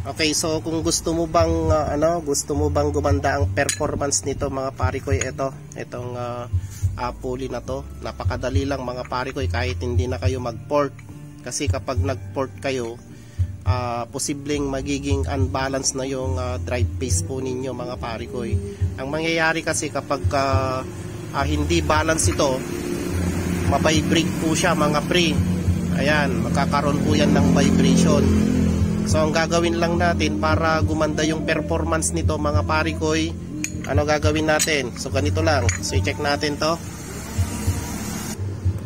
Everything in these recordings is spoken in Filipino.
Okay, so kung gusto mo bang gumanda ang performance nito mga pare ko, itong pulley na to, napakadali lang mga pare ko kahit hindi na kayo mag-port. Kasi kapag nag-port kayo, posibleng magiging unbalanced na yung drive pace po ninyo mga pare ko. Ang mangyayari kasi kapag hindi balance ito, mabibrate po siya mga pre. Ayan, magkakaroon po yan ng vibration. So ang gagawin lang natin para gumanda yung performance nito mga pare ko, ano gagawin natin? So ganito lang, so i-check natin to.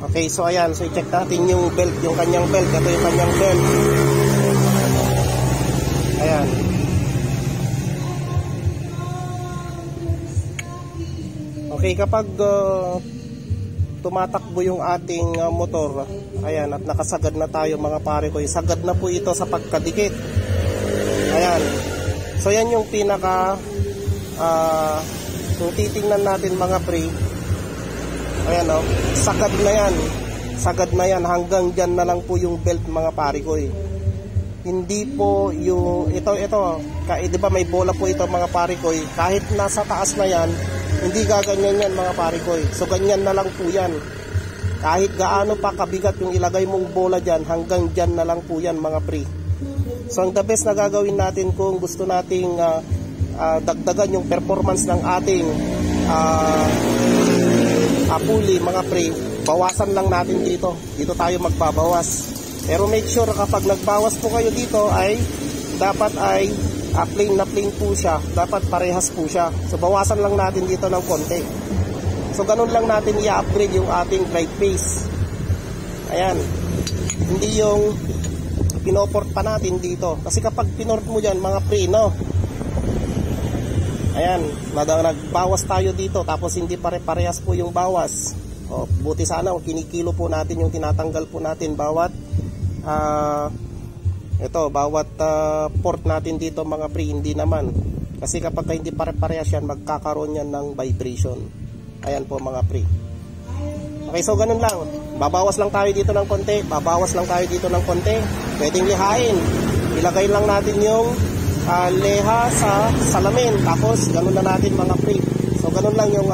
Okay, so ayan, so i-check natin yung belt, yung kanyang belt. Ito yung kanyang belt. Ayan. Okay, kapag tumatakbo yung ating motor, ayan, at nakasagad na tayo mga pare ko, sagad na po ito sa pagkadikit. Ayan, so yan yung pinaka kung titingnan natin mga pre, ayan o, sagad na yan, hanggang dyan na lang po yung belt mga pare ko. Hindi po yung ito di ba may bola po ito mga pare ko, kahit nasa taas na yan, hindi gaganyan yan mga pare ko. So ganyan na lang po yan. Kahit gaano pa kabigat yung ilagay mong bola dyan, hanggang dyan na lang po yan mga pre. So ang the best na gagawin natin kung gusto nating dagdagan yung performance ng ating pulley mga pre, bawasan lang natin dito. Dito tayo magbabawas. Pero make sure kapag nagbawas po kayo dito ay dapat ay plain na plain po siya, dapat parehas po siya. So bawasan lang natin dito ng konti. So ganun lang natin i-upgrade yung ating drive pace. Ayan, hindi yung pinoport pa natin dito. Kasi kapag pinort mo dyan mga pre, no, ayan, nagbawas tayo dito tapos hindi pare-parehas po yung bawas. Buti sana kinikilo po natin yung tinatanggal po natin bawat bawat port natin dito mga pre. Hindi naman, kasi kapag hindi pare-parehas yan, magkakaroon yan ng vibration. Ayan po mga pre. Okay, so ganun lang, babawas lang tayo dito ng konti, pwedeng lihain, ilagay lang natin yung leha sa salamin, tapos ganun na natin mga pre. So ganun lang yung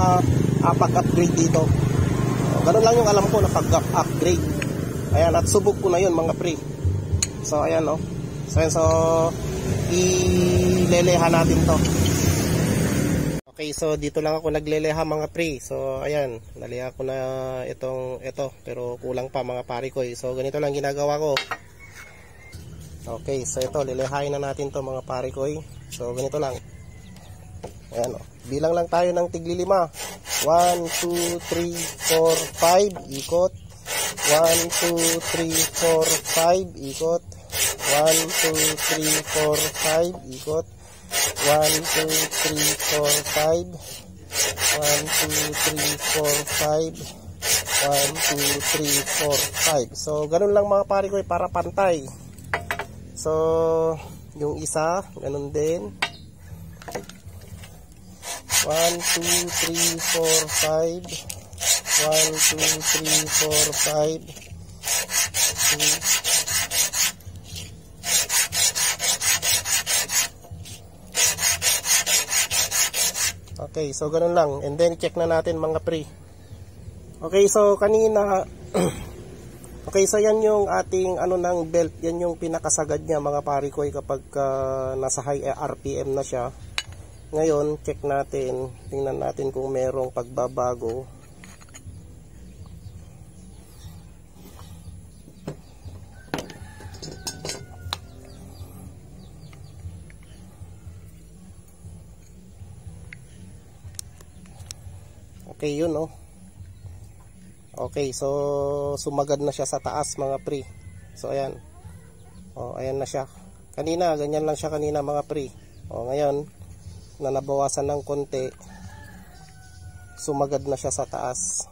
pag-upgrade dito. Ganun lang yung alam ko na pag-upgrade. Ayan, at subok ko na yun mga pre. So ayan o. So ileleha natin to. Okay, so dito lang ako nagleleha mga pre. So ayan, naliha ko na ito, pero kulang pa mga pare ko. So ganito lang ginagawa ko. Okay, so ito lelehain na natin to mga pare ko. So ganito lang. Ayan o. Bilang lang tayo ng tigli 5. 1, 2, 3, 4, 5 ikot. 1, 2, 3, 4, 5 ikot. 1, 2, 3, 4, 5 ikot. 1, 2, 3, 4, 5. 1, 2, 3, 4, 5. 1, 2, 3, 4, 5. So ganun lang mga pare ko para pantay. So yung isa ganun din. 1, 2, 3, 4, 5. 1, 2, 3, 4, 5. Okay, so ganun lang. And then check na natin mga pre. Okay, so kanina okay, so yan yung ating ng belt. Yan yung pinakasagad niya mga pare ko kapag nasa high RPM na siya. Ngayon, check natin. Tingnan natin kung merong pagbabago. Okay, yun oh. Okay, so sumagad na siya sa taas mga pre. So ayan. Ayan na siya. Kanina, ganyan lang siya kanina mga pre. Ngayon, na nabawasan ng konti, sumagad na siya sa taas.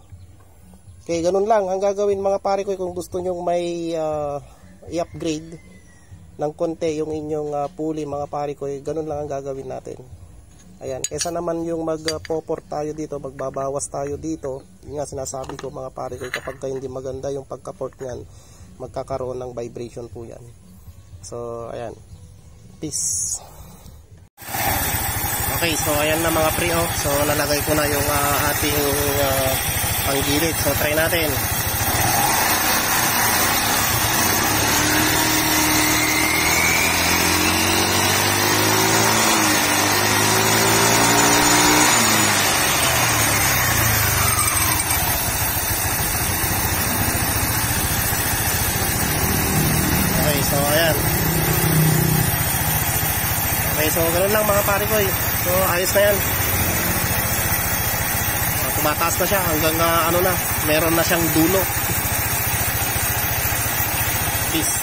Okay, ganun lang ang gagawin mga pare ko kung gusto nyong may i-upgrade ng konti yung inyong pulley mga pare ko. Ganun lang ang gagawin natin. Ayan, kesa naman yung magpoport tayo dito, magbabawas tayo dito. Yun nga sinasabi ko mga pare ko, kapag hindi maganda yung pagka-port nyan, magkakaroon ng vibration po yan. So ayan. Peace. Okay, so ayan na mga pre, oh. So nalagay ko na yung ating panggilid. So try natin. Okay, so ayan. Okay, so ganoon lang mga pare ko. So ayos na yan. Tumataas na siya hanggang ano na, meron na siyang dulo. Peace.